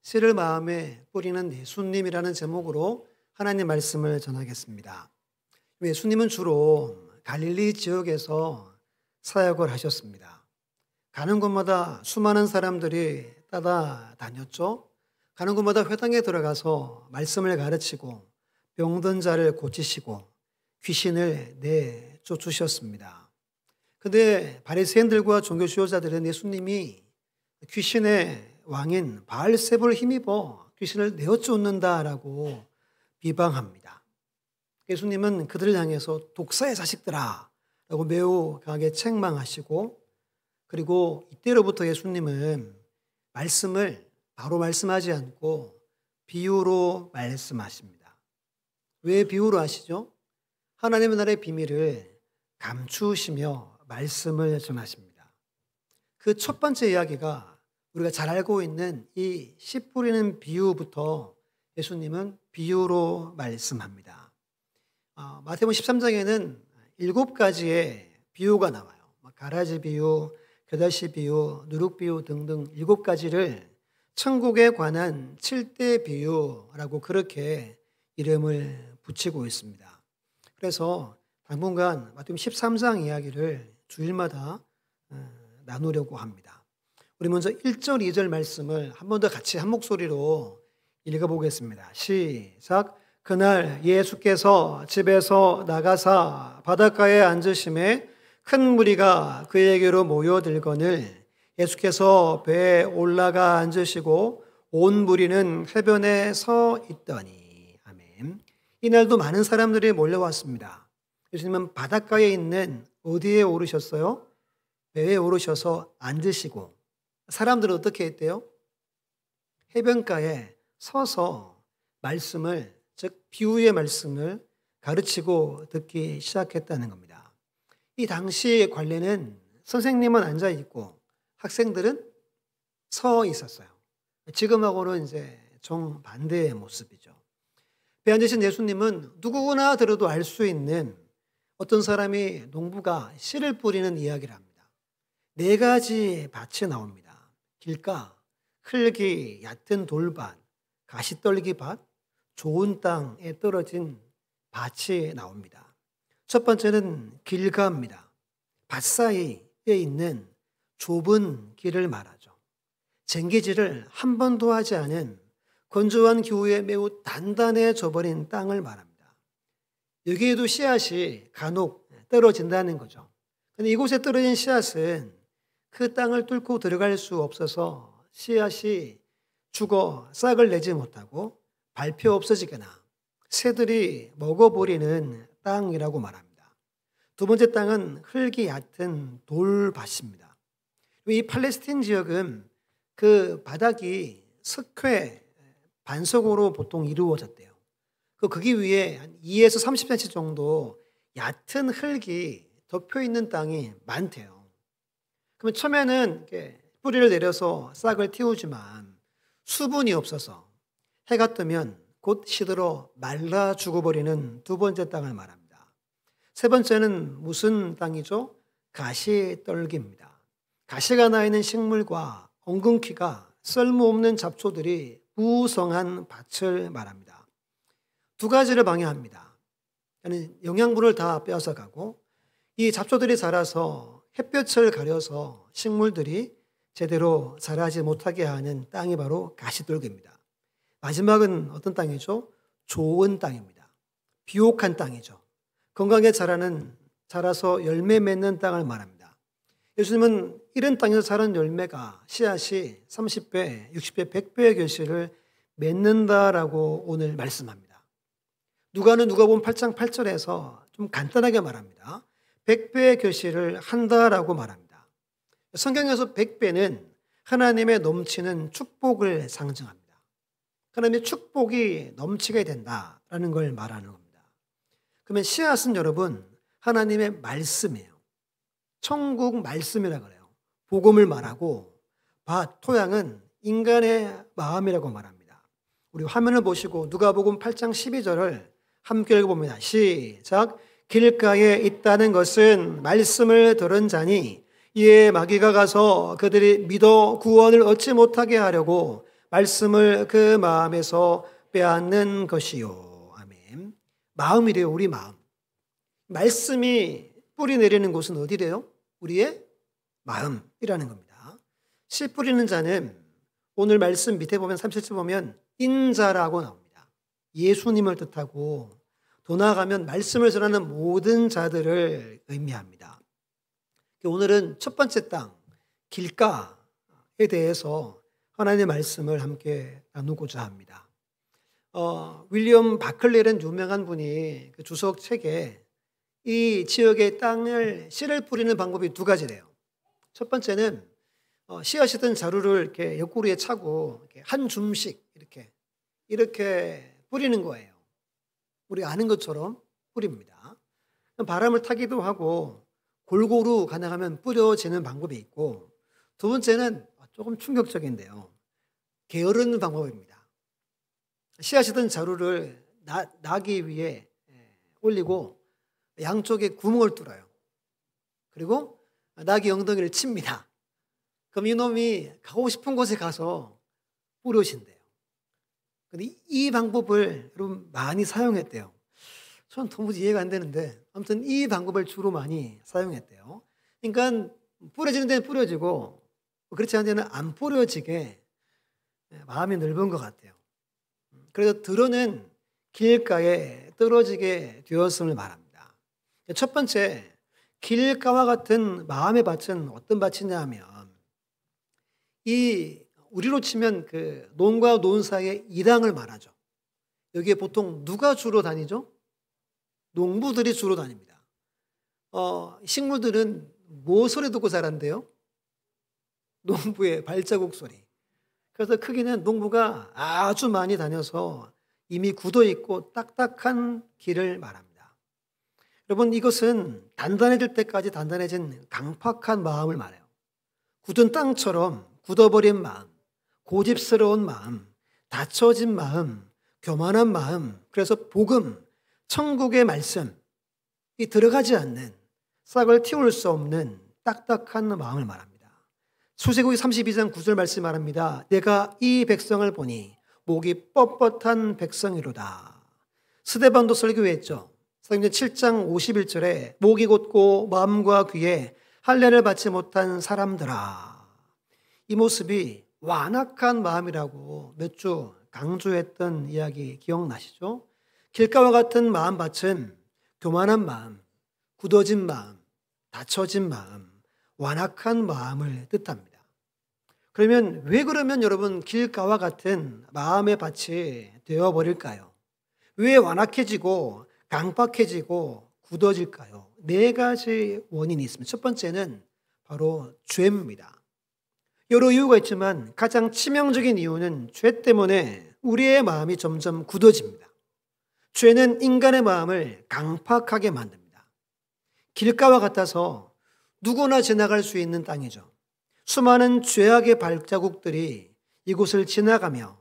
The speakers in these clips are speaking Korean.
씨를 마음에 뿌리는 예수님이라는 제목으로 하나님 말씀을 전하겠습니다. 예수님은 주로 갈릴리 지역에서 사역을 하셨습니다. 가는 곳마다 수많은 사람들이 따라다녔죠. 가는 곳마다 회당에 들어가서 말씀을 가르치고 병든 자를 고치시고 귀신을 내쫓으셨습니다. 그런데 바리새인들과 종교 지도자들은 예수님이 귀신의 왕인 바알세불을 힘입어 귀신을 내어쫓는다라고 비방합니다. 예수님은 그들을 향해서 독사의 자식들아 라고 매우 강하게 책망하시고, 그리고 이때로부터 예수님은 말씀을 바로 말씀하지 않고 비유로 말씀하십니다. 왜 비유로 하시죠? 하나님의 나라의 비밀을 감추시며 말씀을 전하십니다. 그 첫 번째 이야기가 우리가 잘 알고 있는 이 씨 뿌리는 비유부터 예수님은 비유로 말씀합니다. 마태복음 13장에는 7가지의 비유가 나와요. 가라지 비유, 겨자씨 비유, 누룩 비유 등등 7가지를 천국에 관한 7대 비유라고 그렇게 이름을 붙이고 있습니다. 그래서 당분간 마태복음 13장 이야기를 주일마다 나누려고 합니다. 우리 먼저 1절, 2절 말씀을 한 번 더 같이 한 목소리로 읽어보겠습니다. 시작. 그날 예수께서 집에서 나가사 바닷가에 앉으심에 큰 무리가 그에게로 모여들거늘 예수께서 배에 올라가 앉으시고 온 무리는 해변에 서 있더니. 아멘. 이날도 많은 사람들이 몰려왔습니다. 예수님은 바닷가에 있는 어디에 오르셨어요? 배에 오르셔서 앉으시고, 사람들은 어떻게 했대요? 해변가에 서서 말씀을, 즉 비유의 말씀을 가르치고 듣기 시작했다는 겁니다. 이 당시 관례는 선생님은 앉아 있고 학생들은 서 있었어요. 지금하고는 이제 정반대의 모습이죠. 배에 앉으신 예수님은 누구나 들어도 알 수 있는 어떤 사람이 농부가 씨를 뿌리는 이야기를 합니다. 4가지 밭이 나옵니다. 길가, 흙이 얕은 돌밭, 가시떨기 밭, 좋은 땅에 떨어진 밭이 나옵니다. 첫 번째는 길가입니다. 밭 사이에 있는 좁은 길을 말하죠. 쟁기질을 한 번도 하지 않은 건조한 기후에 매우 단단해져 버린 땅을 말합니다. 여기에도 씨앗이 간혹 떨어진다는 거죠. 그런데 이곳에 떨어진 씨앗은 그 땅을 뚫고 들어갈 수 없어서 씨앗이 죽어 싹을 내지 못하고 발표 없어지거나 새들이 먹어버리는 땅이라고 말합니다. 두 번째 땅은 흙이 얕은 돌밭입니다. 이 팔레스틴 지역은 그 바닥이 석회 반석으로 보통 이루어졌대요. 거기 위에 한 2에서 30cm 정도 얕은 흙이 덮여 있는 땅이 많대요. 그러면 처음에는 이렇게 뿌리를 내려서 싹을 틔우지만 수분이 없어서 해가 뜨면 곧 시들어 말라 죽어버리는 두 번째 땅을 말합니다. 세 번째는 무슨 땅이죠? 가시떨기입니다. 가시가 나 있는 식물과 엉겅퀴가 쓸모없는 잡초들이 부성한 밭을 말합니다. 2가지를 방해합니다. 영양분을 다 빼앗아가고 이 잡초들이 자라서 햇볕을 가려서 식물들이 제대로 자라지 못하게 하는 땅이 바로 가시떨기입니다. 마지막은 어떤 땅이죠? 좋은 땅입니다. 비옥한 땅이죠. 건강하게 자라서 열매 맺는 땅을 말합니다. 예수님은 이런 땅에서 자란 열매가 씨앗이 30배, 60배, 100배의 결실을 맺는다라고 오늘 말씀합니다. 누가복음 8장 8절에서 좀 간단하게 말합니다. 100배의 결실을 한다라고 말합니다. 성경에서 100배는 하나님의 넘치는 축복을 상징합니다. 하나님의 축복이 넘치게 된다라는 걸 말하는 겁니다. 그러면 씨앗은 여러분 하나님의 말씀이에요. 천국 말씀이라고 그래요. 복음을 말하고 밭, 토양은 인간의 마음이라고 말합니다. 우리 화면을 보시고 누가복음 8장 12절을 함께 읽어봅니다. 시작. 길가에 있다는 것은 말씀을 들은 자니 이에 마귀가 가서 그들이 믿어 구원을 얻지 못하게 하려고 말씀을 그 마음에서 빼앗는 것이요. 아멘. 마음이래요, 우리 마음. 말씀이 뿌리 내리는 곳은 어디래요? 우리의 마음이라는 겁니다. 씨 뿌리는 자는 오늘 말씀 밑에 보면 37절 보면 인자라고 나옵니다. 예수님을 뜻하고 더 나아가면 말씀을 전하는 모든 자들을 의미합니다. 오늘은 첫 번째 땅, 길가에 대해서 하나님의 말씀을 함께 나누고자 합니다. 윌리엄 바클레라는 유명한 분이 그 주석 책에 이 지역의 땅을 씨를 뿌리는 방법이 두 가지래요. 첫 번째는 씨앗이든 자루를 이렇게 옆구리에 차고 이렇게 한 줌씩 이렇게 뿌리는 거예요. 우리 아는 것처럼 뿌립니다. 바람을 타기도 하고 골고루 가능하면 뿌려지는 방법이 있고, 두 번째는 조금 충격적인데요. 게으르는 방법입니다. 씨앗이든 자루를 나기 위해 올리고 양쪽에 구멍을 뚫어요. 그리고 나귀 엉덩이를 칩니다. 그럼 이놈이 가고 싶은 곳에 가서 뿌려진대요. 근데 이 방법을 여러분 많이 사용했대요. 저는 도무지 이해가 안 되는데 아무튼 이 방법을 주로 많이 사용했대요. 그러니까 뿌려지는 데는 뿌려지고 그렇지 않은 데는 안 뿌려지게 마음이 넓은 것 같아요. 그래서 들어는 길가에 떨어지게 되었음을 말합니다. 첫 번째, 길가와 같은 마음의 밭은 어떤 밭이냐 하면 이 우리로 치면 그 논과 논 사이의 이랑을 말하죠. 여기에 보통 누가 주로 다니죠? 농부들이 주로 다닙니다. 식물들은 뭐 소리 듣고 자란대요? 농부의 발자국 소리. 그래서 크기는 농부가 아주 많이 다녀서 이미 굳어 있고 딱딱한 길을 말합니다. 여러분, 이것은 단단해질 때까지 단단해진 강팍한 마음을 말해요. 굳은 땅처럼 굳어버린 마음, 고집스러운 마음, 닫혀진 마음, 교만한 마음, 그래서 복음, 천국의 말씀, 이 들어가지 않는 싹을 틔울 수 없는 딱딱한 마음을 말합니다. 출애굽기 32장 9절 말씀 말합니다. 내가 이 백성을 보니 목이 뻣뻣한 백성이로다. 스데반도 설교했죠. 사도행전 7장 51절에 목이 곧고 마음과 귀에 할례를 받지 못한 사람들아. 이 모습이 완악한 마음이라고 몇 주 강조했던 이야기 기억나시죠? 길가와 같은 마음밭은 교만한 마음, 굳어진 마음, 닫혀진 마음, 완악한 마음을 뜻합니다. 그러면 왜 그러면 여러분 길가와 같은 마음의 밭이 되어버릴까요? 왜 완악해지고 강박해지고 굳어질까요? 네 가지 원인이 있습니다. 첫 번째는 바로 죄입니다. 여러 이유가 있지만 가장 치명적인 이유는 죄 때문에 우리의 마음이 점점 굳어집니다. 죄는 인간의 마음을 강팍하게 만듭니다. 길가와 같아서 누구나 지나갈 수 있는 땅이죠. 수많은 죄악의 발자국들이 이곳을 지나가며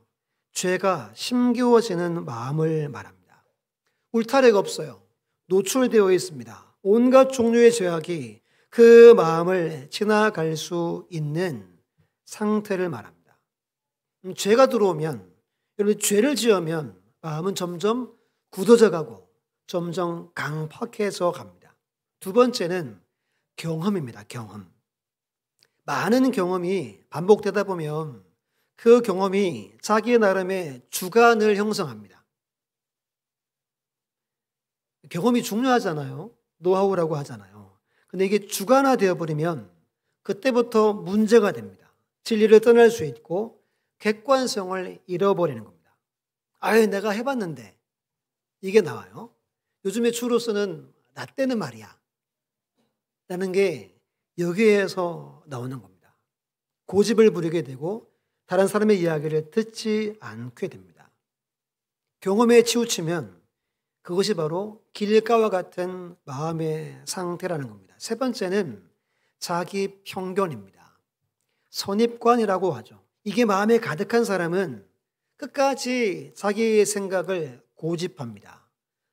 죄가 심기워지는 마음을 말합니다. 울타리가 없어요. 노출되어 있습니다. 온갖 종류의 죄악이 그 마음을 지나갈 수 있는 상태를 말합니다. 죄가 들어오면, 여러분 죄를 지으면 마음은 점점 굳어져 가고 점점 강팍해져 갑니다. 두 번째는 경험입니다. 경험. 많은 경험이 반복되다 보면 그 경험이 자기 나름의 주관을 형성합니다. 경험이 중요하잖아요. 노하우라고 하잖아요. 근데 이게 주관화되어 버리면 그때부터 문제가 됩니다. 진리를 떠날 수 있고 객관성을 잃어버리는 겁니다. 아유, 내가 해봤는데 이게 나와요. 요즘에 주로 쓰는 나 때는 말이야 라는 게 여기에서 나오는 겁니다. 고집을 부리게 되고 다른 사람의 이야기를 듣지 않게 됩니다. 경험에 치우치면 그것이 바로 길가와 같은 마음의 상태라는 겁니다. 세 번째는 자기 편견입니다. 선입관이라고 하죠. 이게 마음에 가득한 사람은 끝까지 자기의 생각을 고집합니다.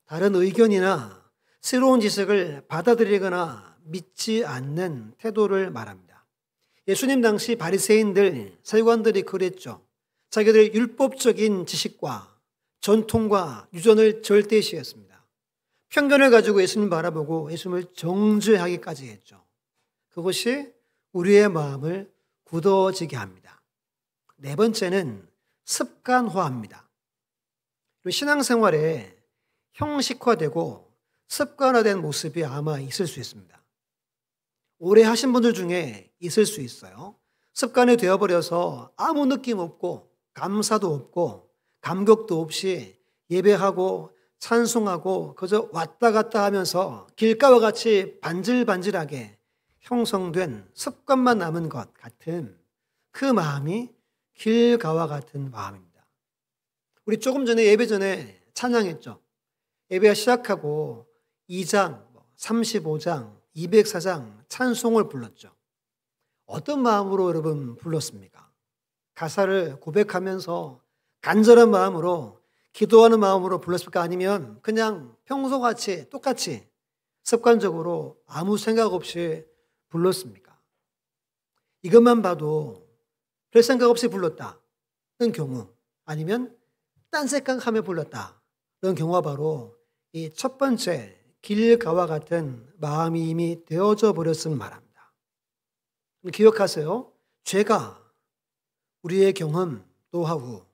다른 의견이나 새로운 지식을 받아들이거나 믿지 않는 태도를 말합니다. 예수님 당시 바리새인들, 서기관들이 그랬죠. 자기들의 율법적인 지식과 전통과 유전을 절대시했습니다. 편견을 가지고 예수님을 바라보고 예수님을 정죄하기까지 했죠. 그것이 우리의 마음을 굳어지게 합니다. 네 번째는 습관화입니다. 신앙생활에 형식화되고 습관화된 모습이 아마 있을 수 있습니다. 오래 하신 분들 중에 있을 수 있어요. 습관이 되어버려서 아무 느낌 없고 감사도 없고 감격도 없이 예배하고 찬송하고 그저 왔다 갔다 하면서 길가와 같이 반질반질하게 형성된 습관만 남은 것 같은 그 마음이 길가와 같은 마음입니다. 우리 조금 전에 예배 전에 찬양했죠. 예배가 시작하고 2장, 35장, 204장 찬송을 불렀죠. 어떤 마음으로 여러분 불렀습니까? 가사를 고백하면서 간절한 마음으로 기도하는 마음으로 불렀을까? 아니면 그냥 평소같이 똑같이 습관적으로 아무 생각 없이 불렀습니까? 이것만 봐도 별 생각 없이 불렀다는 경우, 아니면 딴 생각하며 불렀다는 경우가 바로 이 첫 번째 길가와 같은 마음이 이미 되어져 버렸음 말합니다. 기억하세요. 죄가 우리의 경험, 노하우,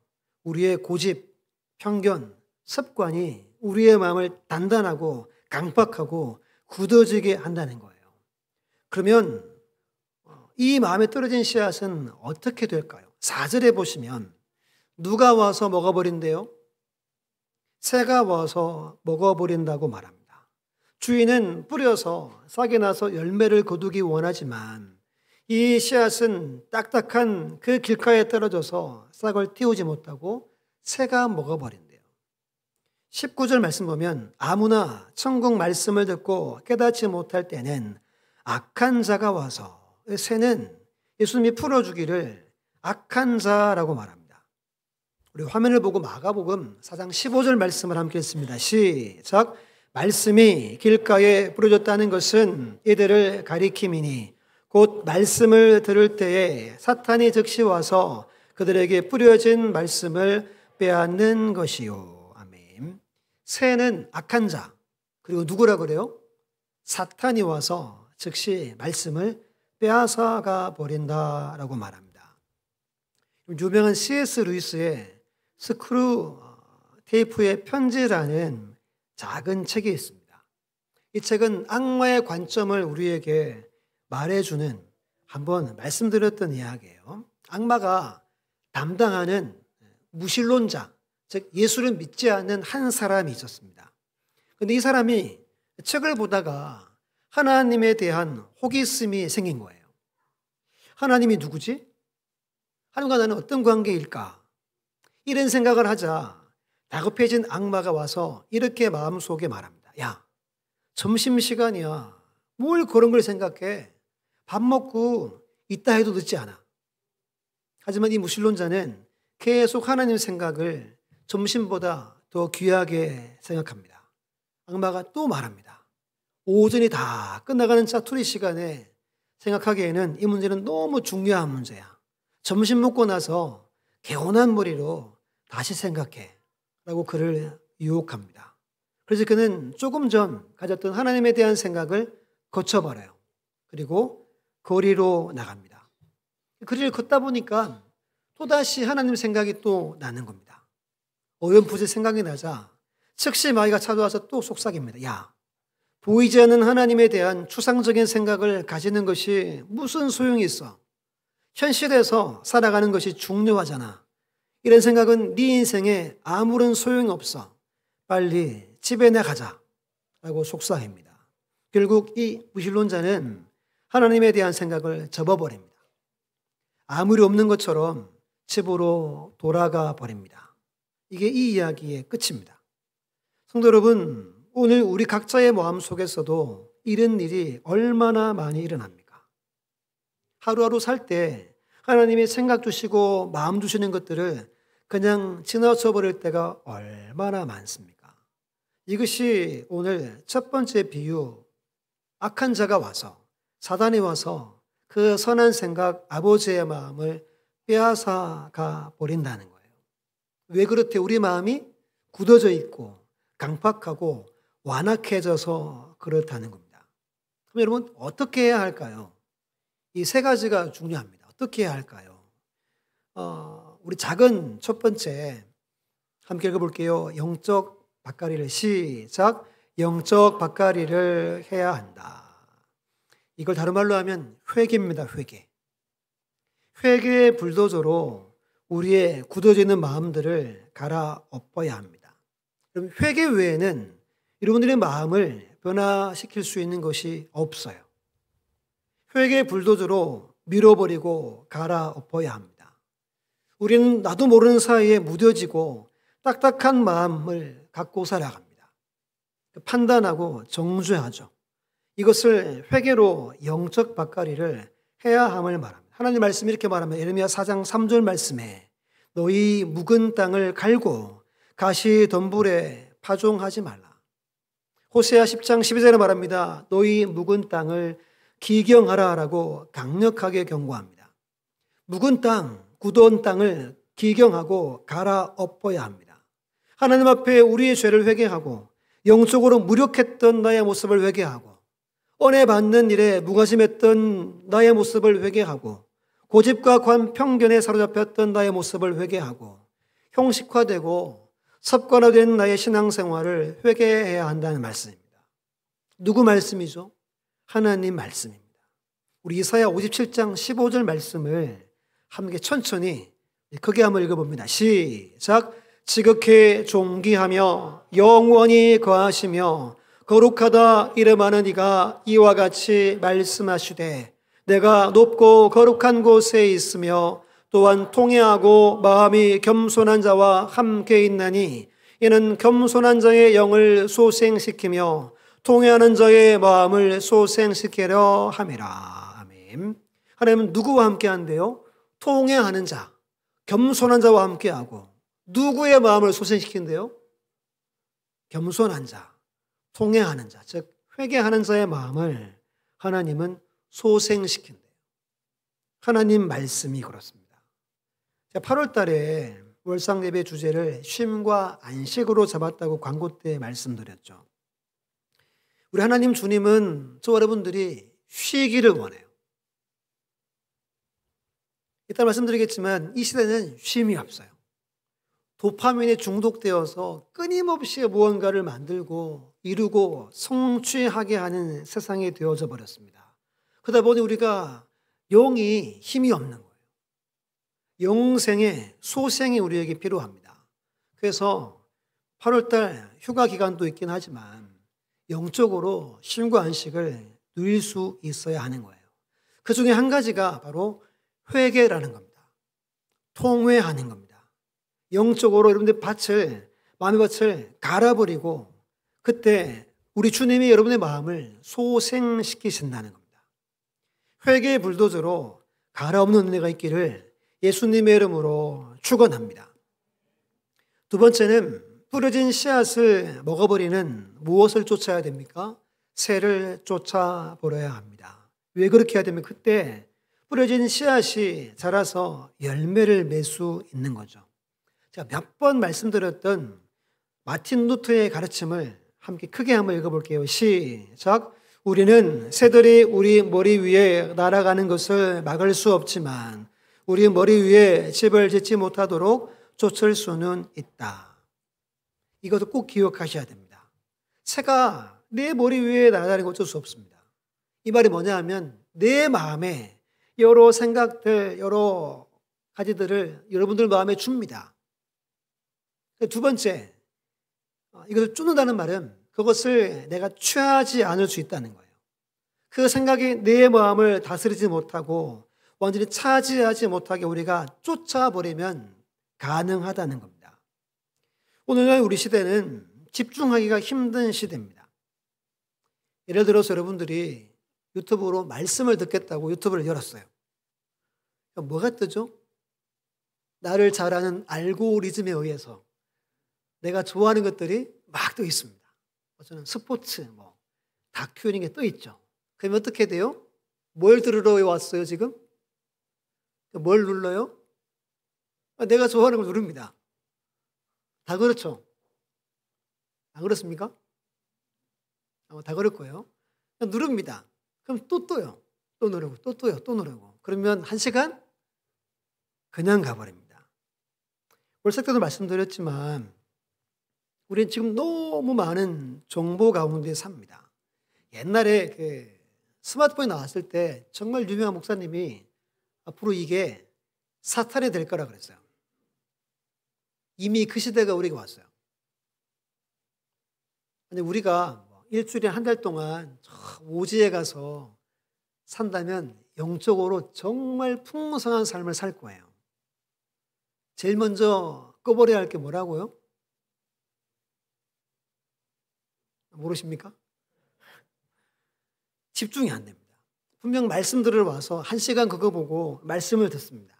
우리의 고집, 편견, 습관이 우리의 마음을 단단하고 강박하고 굳어지게 한다는 거예요. 그러면 이 마음에 떨어진 씨앗은 어떻게 될까요? 4절에 보시면 누가 와서 먹어버린대요? 새가 와서 먹어버린다고 말합니다. 주인은 뿌려서 싹이 나서 열매를 거두기 원하지만 이 씨앗은 딱딱한 그 길가에 떨어져서 싹을 틔우지 못하고 새가 먹어버린대요. 19절 말씀 보면 아무나 천국 말씀을 듣고 깨닫지 못할 때는 악한 자가 와서, 새는 예수님이 풀어주기를 악한 자라고 말합니다. 우리 화면을 보고 마가복음 4장 15절 말씀을 함께 읽습니다. 시작. 말씀이 길가에 뿌려졌다는 것은 이들을 가리킴이니 곧 말씀을 들을 때에 사탄이 즉시 와서 그들에게 뿌려진 말씀을 빼앗는 것이요. 아멘. 새는 악한 자, 그리고 누구라 그래요? 사탄이 와서 즉시 말씀을 빼앗아가 버린다라고 말합니다. 유명한 C.S. 루이스의 스크루 테이프의 편지라는 작은 책이 있습니다. 이 책은 악마의 관점을 우리에게 말해주는, 한번 말씀드렸던 이야기예요. 악마가 담당하는 무신론자, 즉 예수를 믿지 않는 한 사람이 있었습니다. 그런데 이 사람이 책을 보다가 하나님에 대한 호기심이 생긴 거예요. 하나님이 누구지? 하나님과 나는 어떤 관계일까? 이런 생각을 하자 다급해진 악마가 와서 이렇게 마음속에 말합니다. 야, 점심시간이야. 뭘 그런 걸 생각해? 밥 먹고 있다 해도 늦지 않아. 하지만 이 무신론자는 계속 하나님 생각을 점심보다 더 귀하게 생각합니다. 악마가 또 말합니다. 오전이 다 끝나가는 짜투리 시간에 생각하기에는 이 문제는 너무 중요한 문제야. 점심 먹고 나서 개운한 머리로 다시 생각해 라고 그를 유혹합니다. 그래서 그는 조금 전 가졌던 하나님에 대한 생각을 거쳐버려요. 그리고 거리로 나갑니다. 거리를 걷다 보니까 또다시 하나님 생각이 또 나는 겁니다. 어렴풋이 생각이 나자 즉시 마귀가 찾아와서 또 속삭입니다. 야, 보이지 않는 하나님에 대한 추상적인 생각을 가지는 것이 무슨 소용이 있어? 현실에서 살아가는 것이 중요하잖아. 이런 생각은 네 인생에 아무런 소용이 없어. 빨리 집에 나가자 라고 속삭입니다. 결국 이 무신론자는 하나님에 대한 생각을 접어버립니다. 아무리 없는 것처럼 집으로 돌아가 버립니다. 이게 이 이야기의 끝입니다. 성도 여러분, 오늘 우리 각자의 마음 속에서도 이런 일이 얼마나 많이 일어납니까? 하루하루 살 때 하나님이 생각 주시고 마음 주시는 것들을 그냥 지나쳐 버릴 때가 얼마나 많습니까? 이것이 오늘 첫 번째 비유, 악한 자가 와서, 사단이 와서 그 선한 생각, 아버지의 마음을 빼앗아가 버린다는 거예요. 왜 그렇대? 우리 마음이 굳어져 있고 강팍하고 완악해져서 그렇다는 겁니다. 그럼 여러분 어떻게 해야 할까요? 이 세 가지가 중요합니다. 어떻게 해야 할까요? 우리 작은 첫 번째 함께 읽어볼게요. 영적 밭갈이를 시작. 영적 밭갈이를 해야 한다. 이걸 다른 말로 하면 회개입니다. 회개. 회개의 불도저로 우리의 굳어져 있는 마음들을 갈아엎어야 합니다. 그럼 회개 외에는 여러분들의 마음을 변화시킬 수 있는 것이 없어요. 회개의 불도저로 밀어버리고 갈아엎어야 합니다. 우리는 나도 모르는 사이에 무뎌지고 딱딱한 마음을 갖고 살아갑니다. 판단하고 정죄하죠. 이것을 회개로 영적 밭갈이를 해야 함을 말합니다. 하나님 말씀이 이렇게 말하면 예레미야 4장 3절 말씀에 너희 묵은 땅을 갈고 가시덤불에 파종하지 말라. 호세아 10장 12절에 말합니다. 너희 묵은 땅을 기경하라라고 강력하게 경고합니다. 묵은 땅, 굳어온 땅을 기경하고 갈아엎어야 합니다. 하나님 앞에 우리의 죄를 회개하고 영적으로 무력했던 나의 모습을 회개하고 은혜 받는 일에 무관심했던 나의 모습을 회개하고 고집과 편견에 사로잡혔던 나의 모습을 회개하고 형식화되고 습관화된 나의 신앙생활을 회개해야 한다는 말씀입니다. 누구 말씀이죠? 하나님 말씀입니다. 우리 이사야 57장 15절 말씀을 함께 천천히 크게 한번 읽어봅니다. 시작. 지극히 존귀하며 영원히 거하시며 거룩하다 이름하는 이가 이와 같이 말씀하시되 내가 높고 거룩한 곳에 있으며 또한 통회하고 마음이 겸손한 자와 함께 있나니 이는 겸손한 자의 영을 소생시키며 통회하는 자의 마음을 소생시키려 함이라. 아멘. 하나님은 누구와 함께 한대요? 통회하는 자, 겸손한 자와 함께하고 누구의 마음을 소생시킨대요? 겸손한 자, 통회하는 자, 즉 회개하는 자의 마음을 하나님은 소생시킨대요. 하나님 말씀이 그렇습니다. 8월 달에 월상 예배 주제를 쉼과 안식으로 잡았다고 광고 때 말씀드렸죠. 우리 하나님 주님은 저 여러분들이 쉬기를 원해요. 이따 말씀드리겠지만 이 시대는 쉼이 없어요. 도파민에 중독되어서 끊임없이 무언가를 만들고 이루고 성취하게 하는 세상이 되어져 버렸습니다. 그러다 보니 우리가 영이 힘이 없는 거예요. 영생의 소생이 우리에게 필요합니다. 그래서 8월달 휴가 기간도 있긴 하지만 영적으로 쉼과 안식을 누릴 수 있어야 하는 거예요. 그 중에 한 가지가 바로 회개라는 겁니다. 통회하는 겁니다. 영적으로 여러분들 마음의 밭을 갈아버리고 그때 우리 주님이 여러분의 마음을 소생시키신다는 겁니다. 회개의 불도저로 갈아엎는 은혜가 있기를 예수님의 이름으로 축원합니다. 두 번째는 뿌려진 씨앗을 먹어버리는 무엇을 쫓아야 됩니까? 새를 쫓아버려야 합니다. 왜 그렇게 해야 되면 그때 뿌려진 씨앗이 자라서 열매를 맺을 수 있는 거죠. 제가 몇 번 말씀드렸던 마틴 루터의 가르침을 함께 크게 한번 읽어볼게요. 시작. 우리는 새들이 우리 머리 위에 날아가는 것을 막을 수 없지만 우리 머리 위에 집을 짓지 못하도록 쫓을 수는 있다. 이것도 꼭 기억하셔야 됩니다. 새가 내 머리 위에 날아다니는 거 어쩔 수 없습니다. 이 말이 뭐냐 하면 내 마음에 여러 생각들, 여러 가지들을 여러분들 마음에 줍니다. 두 번째, 이것을 쫓는다는 말은 그것을 내가 취하지 않을 수 있다는 거예요. 그 생각이 내 마음을 다스리지 못하고 완전히 차지하지 못하게 우리가 쫓아버리면 가능하다는 겁니다. 오늘날 우리 시대는 집중하기가 힘든 시대입니다. 예를 들어서 여러분들이 유튜브로 말씀을 듣겠다고 유튜브를 열었어요. 뭐가 뜨죠? 나를 잘 아는 알고리즘에 의해서 내가 좋아하는 것들이 막 떠 있습니다. 저는 스포츠, 다큐 이런 게 떠 있죠. 그러면 어떻게 돼요? 뭘 들으러 왔어요, 지금? 뭘 눌러요? 내가 좋아하는 걸 누릅니다. 다 그렇죠? 안 그렇습니까? 다 그럴 거예요. 누릅니다. 그럼 또요. 또 누르고, 또요. 또 누르고. 그러면 1시간 그냥 가버립니다. 월세 때도 말씀드렸지만 우리는 지금 너무 많은 정보 가운데 삽니다. 옛날에 그 스마트폰이 나왔을 때 정말 유명한 목사님이 앞으로 이게 사탄이 될 거라 그랬어요. 이미 그 시대가 우리가 왔어요. 근데 우리가 일주일에 한 달 동안 오지에 가서 산다면 영적으로 정말 풍성한 삶을 살 거예요. 제일 먼저 꺼버려야 할 게 뭐라고요? 모르십니까? 집중이 안 됩니다. 분명 말씀 들으러 와서 1시간 그거 보고 말씀을 듣습니다.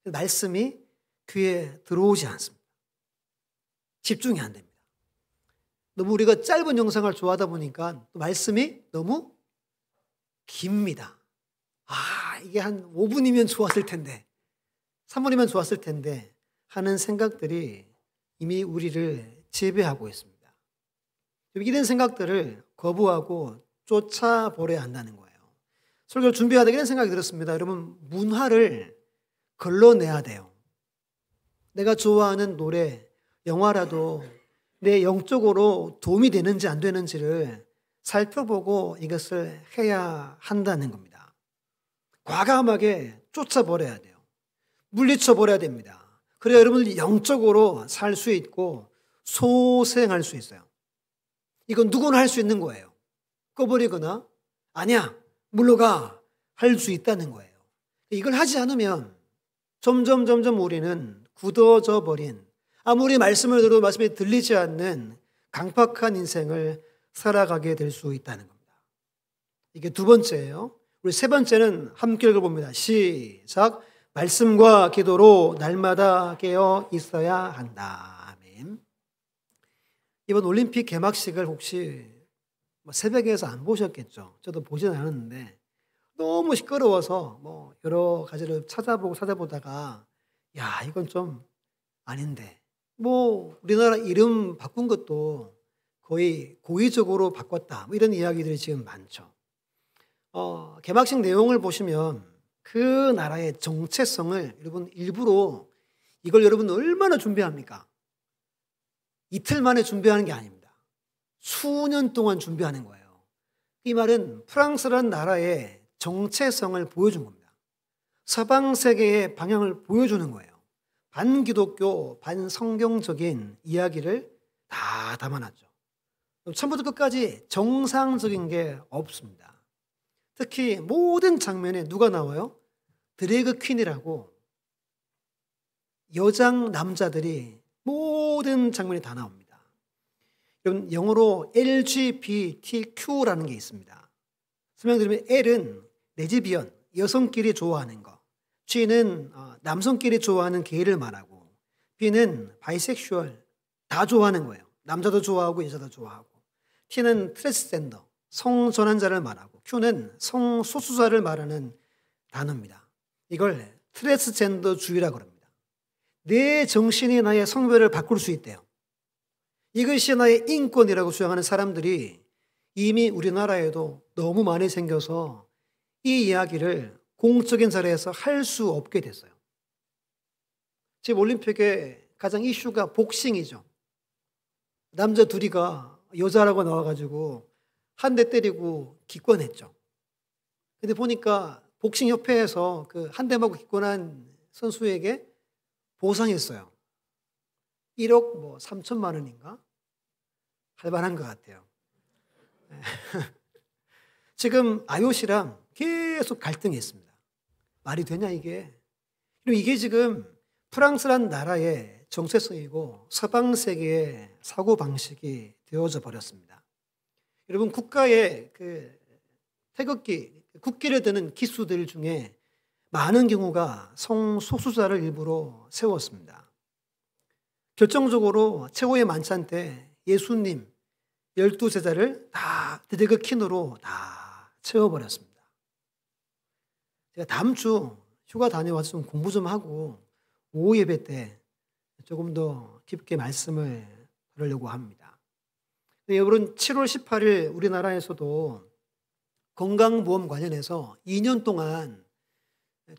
말씀이 귀에 들어오지 않습니다. 집중이 안 됩니다. 너무 우리가 짧은 영상을 좋아하다 보니까 또 말씀이 너무 깁니다. 이게 한 5분이면 좋았을 텐데 3분이면 좋았을 텐데 하는 생각들이 이미 우리를 지배하고 있습니다. 이런 생각들을 거부하고 쫓아버려야 한다는 거예요. 설교를 준비하다 이런 생각이 들었습니다. 여러분, 문화를 걸러내야 돼요. 내가 좋아하는 노래, 영화라도 내 영적으로 도움이 되는지 안 되는지를 살펴보고 이것을 해야 한다는 겁니다. 과감하게 쫓아버려야 돼요. 물리쳐버려야 됩니다. 그래야 여러분들이 영적으로 살 수 있고 소생할 수 있어요. 이건 누구나 할 수 있는 거예요. 꺼버리거나 아니야 물러가 할 수 있다는 거예요. 이걸 하지 않으면 점점 우리는 굳어져 버린, 아무리 말씀을 들어도 말씀이 들리지 않는 강팍한 인생을 살아가게 될 수 있다는 겁니다. 이게 두 번째예요. 우리 세 번째는 함께 읽어봅니다. 시작. 말씀과 기도로 날마다 깨어 있어야 한다. 아멘. 이번 올림픽 개막식을 혹시 새벽에서 안 보셨겠죠? 저도 보진 않았는데 너무 시끄러워서 여러 가지를 찾아보다가 이건 좀 아닌데 우리나라 이름 바꾼 것도 거의 고의적으로 바꿨다 이런 이야기들이 지금 많죠. 개막식 내용을 보시면 그 나라의 정체성을 여러분 일부러 이걸 여러분 얼마나 준비합니까? 이틀 만에 준비하는 게 아닙니다. 수년 동안 준비하는 거예요. 이 말은 프랑스라는 나라의 정체성을 보여준 겁니다. 서방 세계의 방향을 보여주는 거예요. 반기독교, 반성경적인 이야기를 다 담아놨죠. 처음부터 끝까지 정상적인 게 없습니다. 특히 모든 장면에 누가 나와요? 드래그 퀸이라고 여장 남자들이 모든 장면에 다 나옵니다. 여러분 영어로 LGBTQ라는 게 있습니다. 설명드리면 L은 레즈비언, 여성끼리 좋아하는 거, G는 남성끼리 좋아하는 게이를 말하고, B는 바이섹슈얼, 다 좋아하는 거예요. 남자도 좋아하고 여자도 좋아하고, T는 트랜스젠더, 성전환자를 말하고, Q는 성소수자를 말하는 단어입니다. 이걸 트랜스젠더주의라고 합니다. 내 정신이 나의 성별을 바꿀 수 있대요. 이것이 나의 인권이라고 주장하는 사람들이 이미 우리나라에도 너무 많이 생겨서 이 이야기를 공적인 자리에서 할 수 없게 됐어요. 지금 올림픽의 가장 이슈가 복싱이죠. 남자 둘이가 여자라고 나와가지고 한 대 때리고 기권했죠. 근데 보니까 복싱협회에서 그 한 대 맞고 기권한 선수에게 보상했어요. 1억 3천만 원인가? 할만한 것 같아요. 지금 IOC랑 계속 갈등이 있습니다. 말이 되냐 이게? 그리고 이게 지금 프랑스란 나라의 정체성이고 서방 세계의 사고 방식이 되어져 버렸습니다. 여러분 국가의 그 태극기, 국기를 드는 기수들 중에 많은 경우가 성소수자를 일부러 세웠습니다. 결정적으로 최후의 만찬 때 예수님 12제자를 다 드래그 퀸으로 다 채워버렸습니다. 제가 다음 주 휴가 다녀와서 좀 공부 좀 하고 오후 예배 때 조금 더 깊게 말씀을 들으려고 합니다. 여러분 7월 18일 우리나라에서도 건강보험 관련해서 2년 동안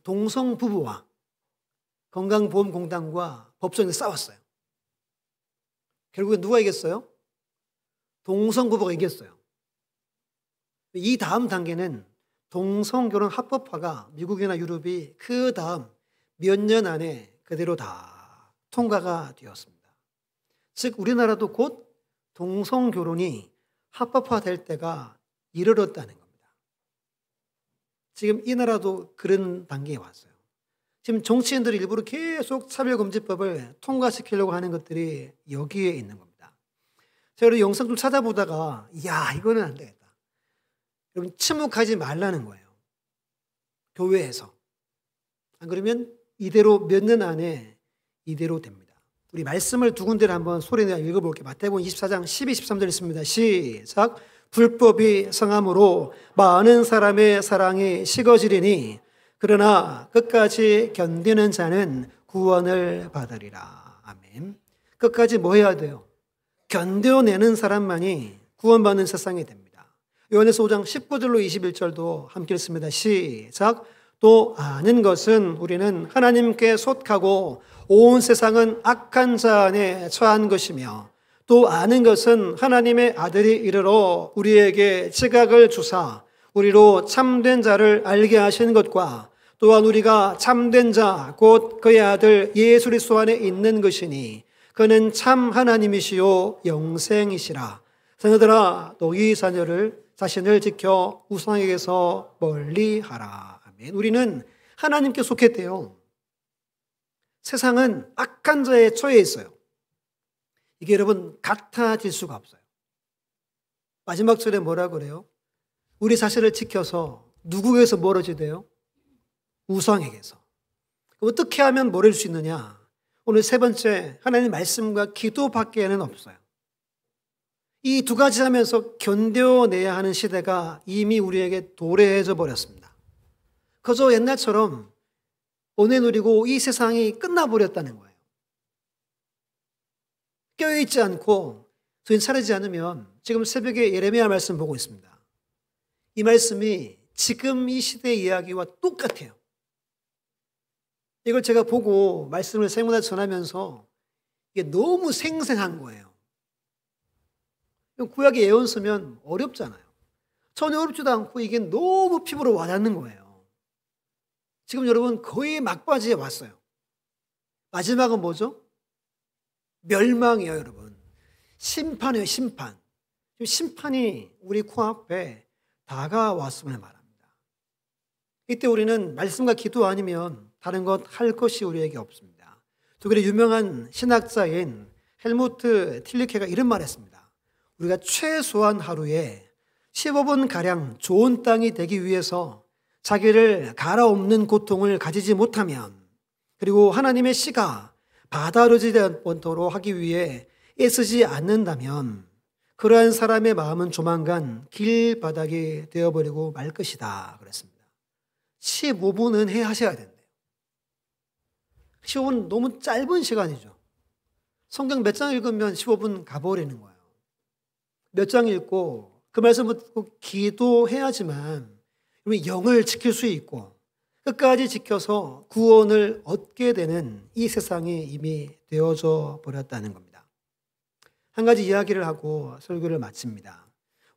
동성 부부와 건강보험공단과 법정에서 싸웠어요. 결국에 누가 이겼어요? 동성 부부가 이겼어요. 이 다음 단계는 동성결혼 합법화가 미국이나 유럽이 그 다음 몇 년 안에 그대로 다 통과가 되었습니다. 즉 우리나라도 곧 동성결혼이 합법화될 때가 이르렀다는 겁니다. 지금 이 나라도 그런 단계에 왔어요. 지금 정치인들이 일부러 계속 차별금지법을 통과시키려고 하는 것들이 여기에 있는 겁니다. 제가 영상 좀 찾아보다가 이거는 안 되겠다. 여러분 침묵하지 말라는 거예요. 교회에서. 안 그러면 이대로 몇 년 안에 이대로 됩니다. 우리 말씀을 두 군데를 한번 소리내어 읽어볼게요. 마태복음 24장 12, 13절 있습니다. 시작. 불법이 성함으로 많은 사람의 사랑이 식어지리니 그러나 끝까지 견디는 자는 구원을 받으리라. 아멘. 끝까지 뭐 해야 돼요? 견뎌내는 사람만이 구원받는 세상이 됩니다. 요한에서 5장 19절로 21절도 함께 읽습니다. 시작. 또 아는 것은 우리는 하나님께 속하고 온 세상은 악한 자 안에 처한 것이며 또 아는 것은 하나님의 아들이 이르러 우리에게 지각을 주사 우리로 참된 자를 알게 하신 것과 또한 우리가 참된 자 곧 그의 아들 예수 그리스도 안에 있는 것이니 그는 참 하나님이시요 영생이시라. 자녀들아 너희 자신을 지켜 우상에게서 멀리하라. 아멘. 우리는 하나님께 속했대요. 세상은 악한 자에 처해 있어요. 이게 여러분 같아질 수가 없어요. 마지막 절에 뭐라 그래요? 우리 자신을 지켜서 누구에게서 멀어지대요? 우상에게서. 어떻게 하면 멀어질 수 있느냐? 오늘 세 번째, 하나님의 말씀과 기도밖에는 없어요. 이 두 가지 하면서 견뎌내야 하는 시대가 이미 우리에게 도래해져 버렸습니다. 그저 옛날처럼 오래 누리고 이 세상이 끝나버렸다는 거예요. 깨어있지 않고 정신 차리지 않으면 지금 새벽에 예레미야 말씀 보고 있습니다. 이 말씀이 지금 이 시대의 이야기와 똑같아요. 이걸 제가 보고 말씀을 생마다 전하면서 이게 너무 생생한 거예요. 구약의 예언 쓰면 어렵잖아요. 전혀 어렵지도 않고 이게 너무 피부로 와닿는 거예요. 지금 여러분 거의 막바지에 왔어요. 마지막은 뭐죠? 멸망이에요, 여러분. 심판이에요, 심판. 지금 심판이 우리 코앞에 다가왔음을 말합니다. 이때 우리는 말씀과 기도 아니면 다른 것 할 것이 우리에게 없습니다. 독일의 유명한 신학자인 헬무트 틸리케가 이런 말 했습니다. 우리가 최소한 하루에 15분가량 좋은 땅이 되기 위해서 자기를 갈아엎는 고통을 가지지 못하면 그리고 하나님의 씨가 바다르지 않도록 하기 위해 애쓰지 않는다면 그러한 사람의 마음은 조만간 길바닥이 되어버리고 말 것이다 그랬습니다. 15분은 하셔야 된대요. 15분 너무 짧은 시간이죠. 성경 몇 장 읽으면 15분 가버리는 거예요. 몇 장 읽고 그 말씀 듣고 기도해야지만 영을 지킬 수 있고 끝까지 지켜서 구원을 얻게 되는 이 세상이 이미 되어져 버렸다는 겁니다. 한 가지 이야기를 하고 설교를 마칩니다.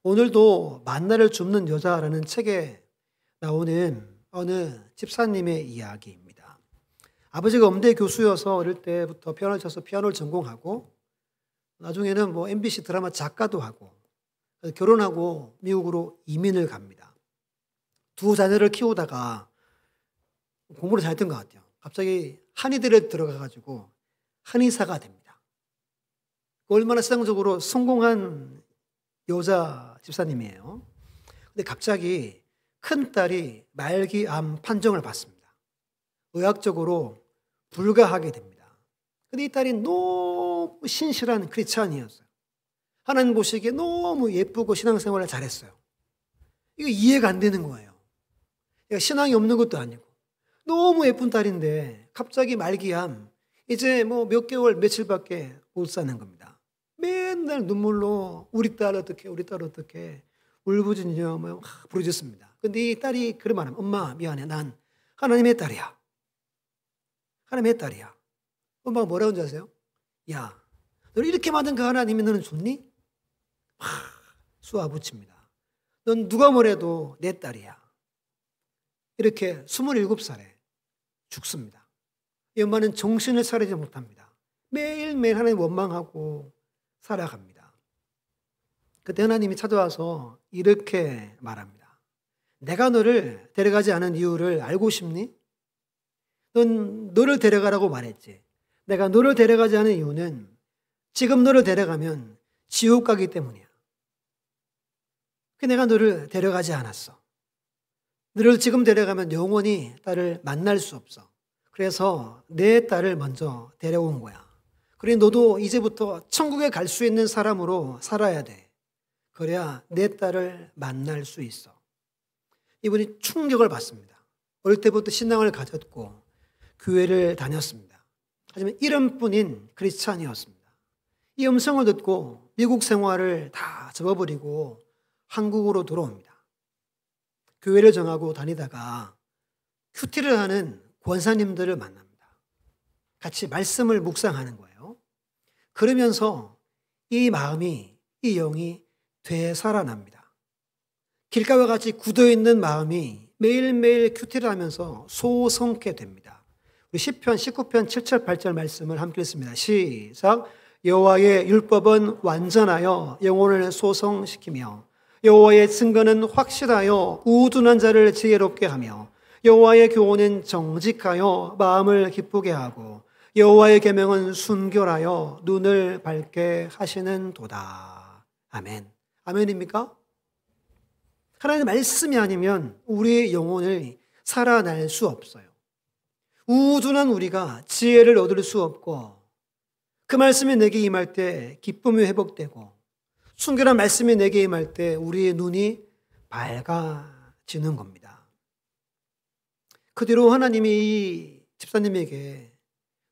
오늘도 만나를 줍는 여자라는 책에 나오는 어느 집사님의 이야기입니다. 아버지가 음대 교수여서 어릴 때부터 피아노를 쳐서 피아노를 전공하고 나중에는 MBC 드라마 작가도 하고 결혼하고 미국으로 이민을 갑니다. 두 자녀를 키우다가 공부를 잘했던 것 같아요. 갑자기 한의대를 들어가가지고 한의사가 됩니다. 얼마나 세상적으로 성공한 여자 집사님이에요. 근데 갑자기 큰딸이 말기암 판정을 받습니다. 의학적으로 불가하게 됩니다. 근데 이 딸이 너무 신실한 크리스찬이었어요. 하나님 보시기에 너무 예쁘고 신앙생활을 잘했어요. 이거 이해가 안 되는 거예요. 신앙이 없는 것도 아니고 너무 예쁜 딸인데 갑자기 말기암, 이제 뭐 몇 개월, 며칠밖에 못 사는 겁니다. 맨날 눈물로 우리 딸 어떻게, 우리 딸 어떻게 울부짖으며 막 부르짖습니다. 근데 이 딸이 그런 말하면 엄마 미안해. 난 하나님의 딸이야. 하나님의 딸이야. 엄마가 뭐라고 하는지 아세요? 야, 너를 이렇게 만든 그 하나님이 너는 좋니? 쏘아붙입니다. 넌 누가 뭐래도 내 딸이야. 이렇게 27살에 죽습니다. 이 엄마는 정신을 차리지 못합니다. 매일매일 하나님 원망하고 살아갑니다. 그때 하나님이 찾아와서 이렇게 말합니다. 내가 너를 데려가지 않은 이유를 알고 싶니? 넌 너를 데려가라고 말했지. 내가 너를 데려가지 않은 이유는 지금 너를 데려가면 지옥 가기 때문이야. 내가 너를 데려가지 않았어. 너를 지금 데려가면 영원히 딸을 만날 수 없어. 그래서 내 딸을 먼저 데려온 거야. 그래 너도 이제부터 천국에 갈 수 있는 사람으로 살아야 돼. 그래야 내 딸을 만날 수 있어. 이분이 충격을 받습니다. 어릴 때부터 신앙을 가졌고 교회를 다녔습니다. 하지만 이름뿐인 크리스찬이었습니다. 이 음성을 듣고 미국 생활을 다 접어버리고 한국으로 돌아옵니다. 교회를 정하고 다니다가 큐티를 하는 권사님들을 만납니다. 같이 말씀을 묵상하는 거예요. 그러면서 이 마음이, 이 영이 되살아납니다. 길가와 같이 굳어있는 마음이 매일매일 큐티를 하면서 소성케 됩니다. 우리 시편 19편 7절 8절 말씀을 함께 읽습니다. 시작. 여호와의 율법은 완전하여 영혼을 소성시키며 여호와의 증거는 확실하여 우둔한 자를 지혜롭게 하며 여호와의 교훈은 정직하여 마음을 기쁘게 하고 여호와의 계명은 순결하여 눈을 밝게 하시는 도다. 아멘. 아멘입니까? 하나님의 말씀이 아니면 우리의 영혼을 살아날 수 없어요. 우둔한 우리가 지혜를 얻을 수 없고 그 말씀이 내게 임할 때 기쁨이 회복되고 순결한 말씀이 내게 임할 때 우리의 눈이 밝아지는 겁니다. 그 뒤로 하나님이 이 집사님에게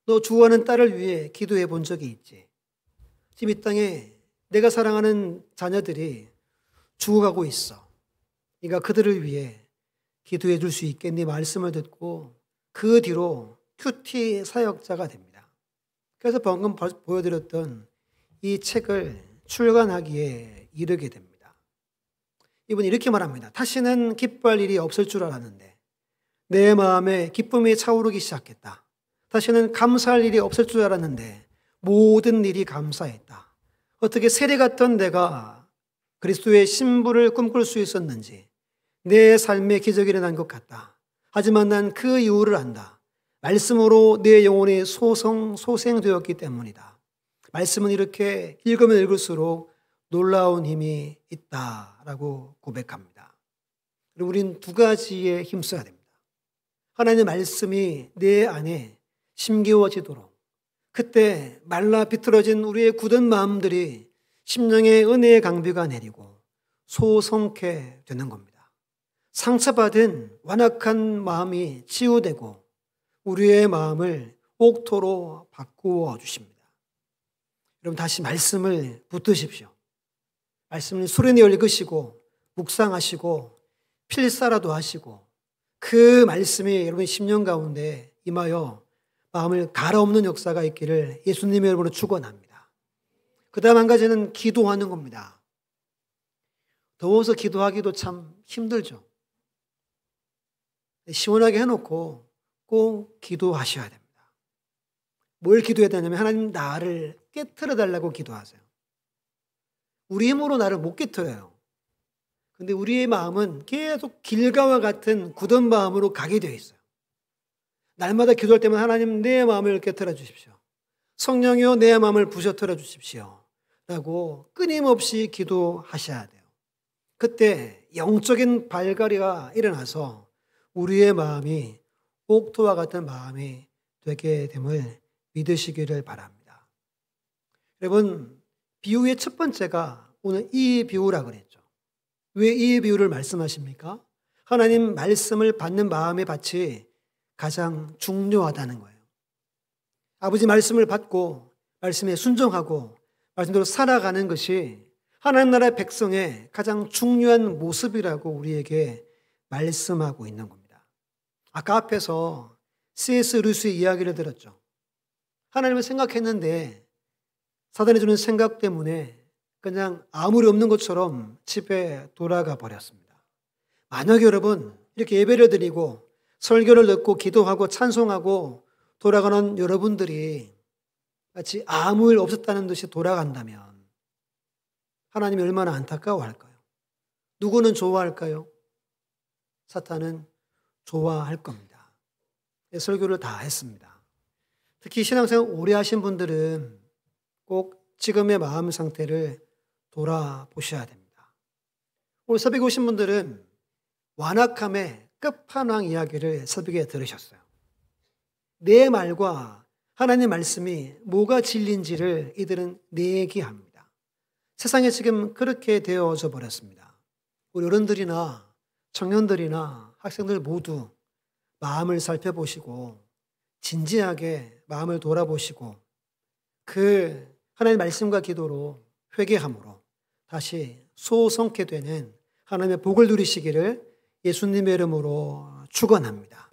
너 좋아하는 딸을 위해 기도해 본 적이 있지. 지금 이 땅에 내가 사랑하는 자녀들이 죽어가고 있어. 네가 그들을 위해 기도해 줄 수 있겠니? 말씀을 듣고 그 뒤로 큐티 사역자가 됩니다. 그래서 방금 보여드렸던 이 책을 출간하기에 이르게 됩니다. 이분이 이렇게 말합니다. 다시는 기뻐할 일이 없을 줄 알았는데 내 마음에 기쁨이 차오르기 시작했다. 다시는 감사할 일이 없을 줄 알았는데 모든 일이 감사했다. 어떻게 세례 같던 내가 그리스도의 신부를 꿈꿀 수 있었는지 내 삶에 기적이 일어난 것 같다. 하지만 난 그 이유를 안다. 말씀으로 내 영혼이 소생되었기 때문이다. 말씀은 이렇게 읽으면 읽을수록 놀라운 힘이 있다라고 고백합니다. 그리고 우린 두 가지에 힘써야 됩니다. 하나님의 말씀이 내 안에 심기워지도록 그때 말라 비틀어진 우리의 굳은 마음들이 심령의 은혜의 강비가 내리고 소성케 되는 겁니다. 상처받은 완악한 마음이 치유되고 우리의 마음을 옥토로 바꾸어 주십니다. 여러분 다시 말씀을 붙드십시오. 말씀을 수련회에 읽으시고 묵상하시고 필사라도 하시고 그 말씀이 여러분의 심령 가운데 임하여 마음을 갈아엎는 역사가 있기를 예수님의 이름으로 축원합니다. 그 다음 한 가지는 기도하는 겁니다. 더워서 기도하기도 참 힘들죠. 시원하게 해놓고 꼭 기도하셔야 됩니다. 뭘 기도해야 되냐면 하나님 나를 깨트려 달라고 기도하세요. 우리 힘으로 나를 못 깨트려요. 근데 우리의 마음은 계속 길가와 같은 굳은 마음으로 가게 되어 있어요. 날마다 기도할 때마다 하나님 내 마음을 깨트려 주십시오. 성령이여 내 마음을 부셔뜨려 주십시오. 라고 끊임없이 기도하셔야 돼요. 그때 영적인 발갈이가 일어나서 우리의 마음이 옥토와 같은 마음이 되게 됨을 믿으시기를 바랍니다. 여러분, 비유의 첫 번째가 오늘 이 비유라 그랬죠. 왜 이 비유를 말씀하십니까? 하나님 말씀을 받는 마음의 밭이 가장 중요하다는 거예요. 아버지 말씀을 받고 말씀에 순종하고 말씀대로 살아가는 것이 하나님 나라의 백성의 가장 중요한 모습이라고 우리에게 말씀하고 있는 겁니다. 아까 앞에서 C.S. 루이스의 이야기를 들었죠. 하나님을 생각했는데 사단이 주는 생각 때문에 그냥 아무리 없는 것처럼 집에 돌아가 버렸습니다. 만약에 여러분 이렇게 예배를 드리고 설교를 듣고 기도하고 찬송하고 돌아가는 여러분들이 마치 아무 일 없었다는 듯이 돌아간다면 하나님이 얼마나 안타까워할까요? 누구는 좋아할까요? 사탄은 좋아할 겁니다. 설교를 다 했습니다. 특히 신앙생활 오래 하신 분들은 꼭 지금의 마음 상태를 돌아보셔야 됩니다. 오늘 새벽에 오신 분들은 완악함의 끝판왕 이야기를 새벽에 들으셨어요. 내 말과 하나님의 말씀이 뭐가 진리인지를 이들은 내기합니다. 세상에 지금 그렇게 되어져 버렸습니다. 우리 어른들이나 청년들이나 학생들 모두 마음을 살펴보시고 진지하게 마음을 돌아보시고 그 하나님의 말씀과 기도로 회개함으로 다시 소성케 되는 하나님의 복을 누리시기를 예수님의 이름으로 축원합니다.